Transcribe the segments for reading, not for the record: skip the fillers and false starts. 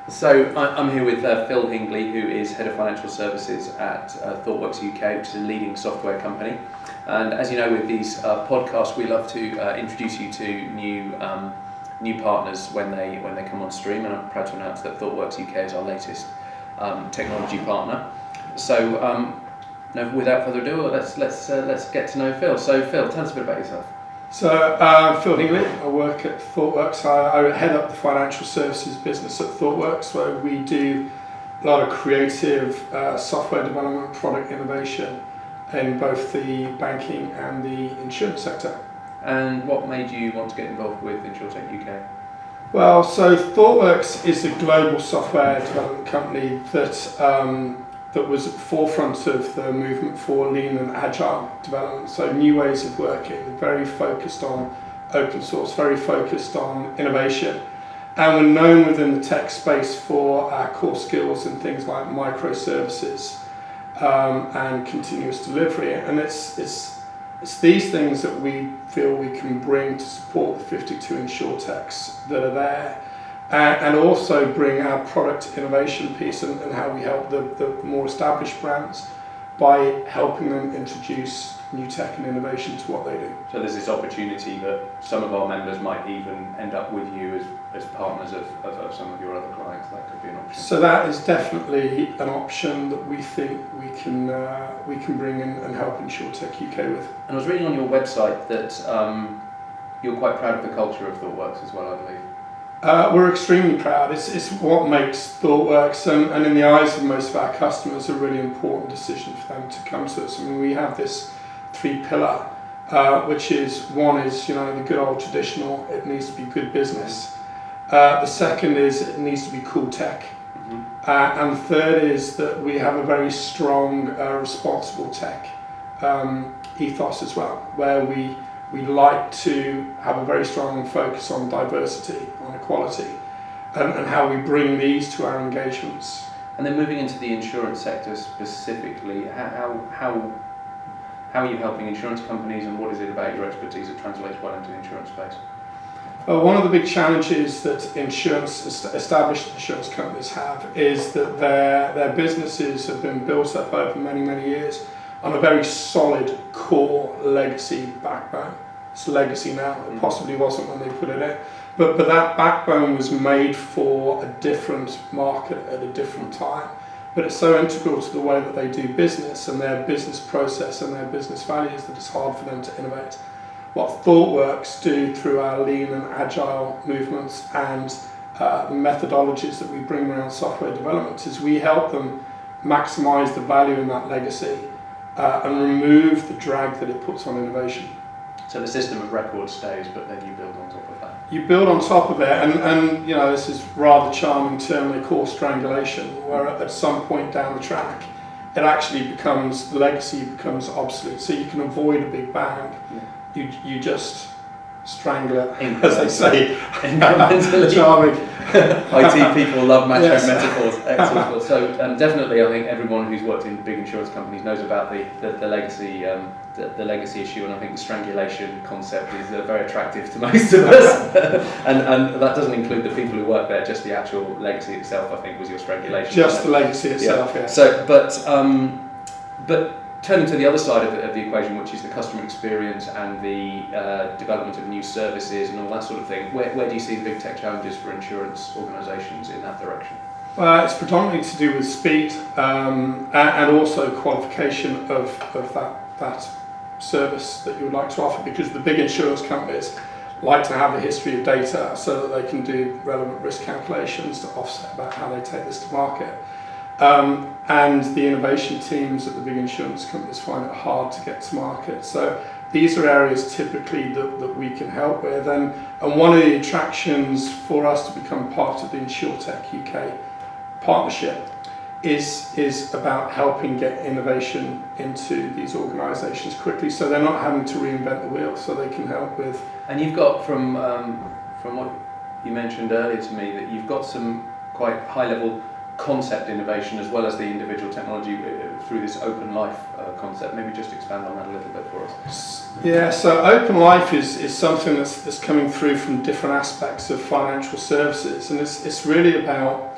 So I'm here with Phil Hingley, who is Head of Financial Services at Thoughtworks UK, which is a leading software company. And as you know, with these podcasts, we love to introduce you to new partners when they come on stream. And I'm proud to announce that Thoughtworks UK is our latest technology partner. So without further ado, let's get to know Phil. So Phil, tell us a bit about yourself. So, Phil Hingley, I work at Thoughtworks. I head up the financial services business at Thoughtworks, where we do a lot of creative software development, product innovation in both the banking and the insurance sector. And what made you want to get involved with InsurTech UK? Well, so Thoughtworks is a global software development company that was at the forefront of the movement for lean and agile development, so new ways of working, very focused on open source, very focused on innovation. And we're known within the tech space for our core skills in things like microservices and continuous delivery. And it's these things that we feel we can bring to support the 52 InsurTechs that are there. And also bring our product innovation piece and how we help the more established brands by helping them introduce new tech and innovation to what they do. So there's this opportunity that some of our members might even end up with you as partners of some of your other clients. That could be an option. So that is definitely an option that we think we can bring in and help InsurTech UK with. And I was reading on your website that you're quite proud of the culture of Thoughtworks as well, I believe. We're extremely proud. It's what makes Thoughtworks, and in the eyes of most of our customers, a really important decision for them to come to us. I mean, we have this 3-pillar, which is, one is, the good old traditional, it needs to be good business. The second is, it needs to be cool tech. Mm-hmm. And the third is that we have a very strong, responsible tech ethos as well, where we like to have a very strong focus on diversity, on equality, and how we bring these to our engagements. And then moving into the insurance sector specifically, how are you helping insurance companies, and what is it about your expertise that translates well into the insurance space? Well, one of the big challenges that established insurance companies have is that their businesses have been built up over many, many years on a very solid core legacy backbone. It's legacy now, it possibly wasn't when they put it in, but that backbone was made for a different market at a different time. But it's so integral to the way that they do business and their business process and their business values that it's hard for them to innovate. What Thoughtworks do through our lean and agile movements and the methodologies that we bring around software development is we help them maximize the value in that legacy and remove the drag that it puts on innovation. So the system of record stays, but then you build on top of that. You build on top of it, and this is rather charming term they call strangulation, where at some point down the track, it actually becomes, the legacy becomes obsolete. So you can avoid a big bang. Yeah. You just strangle it, as they say. Incrementally. Charming. IT people love macho Yes. metaphors. Excellent. So definitely, I think everyone who's worked in big insurance companies knows about the legacy the legacy issue, and I think the strangulation concept is very attractive to most of us. and that doesn't include the people who work there. Just the actual legacy itself, I think, was your strangulation. Just the legacy itself. Yeah. So, but turning to the other side of the equation, which is the customer experience and the development of new services and all that sort of thing, where do you see the big tech challenges for insurance organisations in that direction? It's predominantly to do with speed and also qualification of that service that you would like to offer, because the big insurance companies like to have a history of data so that they can do relevant risk calculations to offset about how they take this to market. And the innovation teams at the big insurance companies find it hard to get to market. So these are areas typically that we can help with. And one of the attractions for us to become part of the InsurTech UK partnership is about helping get innovation into these organisations quickly, so they're not having to reinvent the wheel, so they can help with. And you've got, from what you mentioned earlier to me, that you've got some quite high-level concept innovation as well as the individual technology through this open life concept. Maybe just expand on that a little bit for us. Yeah, so open life is something that's coming through from different aspects of financial services, and it's really about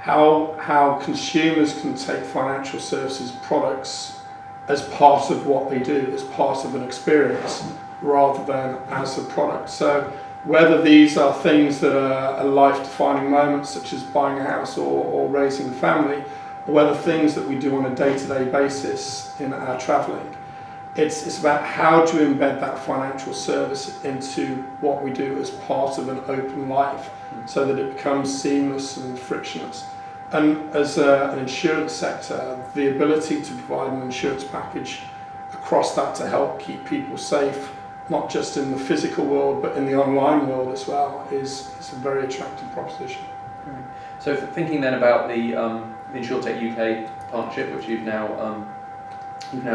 how consumers can take financial services products as part of what they do, as part of an experience, rather than as a product. So whether these are things that are life-defining moments, such as buying a house or raising a family, or whether things that we do on a day-to-day basis in our travelling, it's about how to embed that financial service into what we do as part of an open life, so that it becomes seamless and frictionless. And as an insurance sector, the ability to provide an insurance package across that to help keep people safe, not just in the physical world but in the online world as well, is a very attractive proposition. So thinking then about the InsurTech UK partnership, which you've now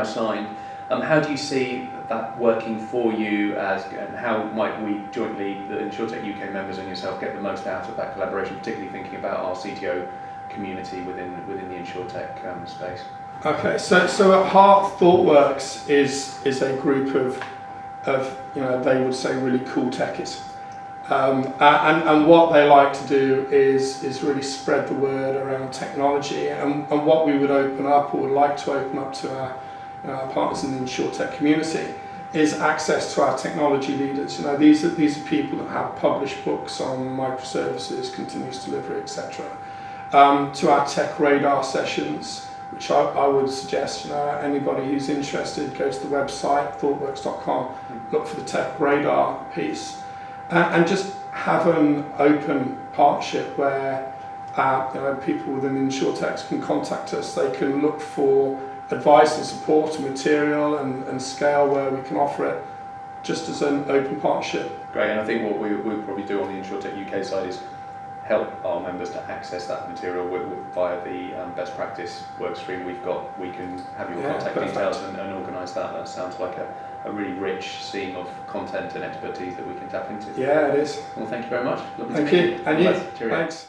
signed, how do you see that working for you, and how might we jointly, the InsurTech UK members and yourself, get the most out of that collaboration, particularly thinking about our CTO community within the InsurTech space? Okay, so at heart, Thoughtworks is a group of they would say really cool techies. And what they like to do is really spread the word around technology, and what we would open up, or would like to open up to our partners in the InsurTech community, is access to our technology leaders. These are people that have published books on microservices, continuous delivery, etc. To our tech radar sessions, which I would suggest anybody who's interested, go to the website thoughtworks.com, look for the tech radar piece, and just have an open partnership where people within InsurTech can contact us. They can look for advice and support and material and scale where we can offer it, just as an open partnership. Great, and I think what we'll probably do on the InsurTech UK side is help our members to access that material via the best practice workstream we've got. We can have your contact details and organise that. That sounds like a really rich seam of content and expertise that we can tap into. Yeah, it is. Well, thank you very much. Thank you. And you. Cheerio. Thanks.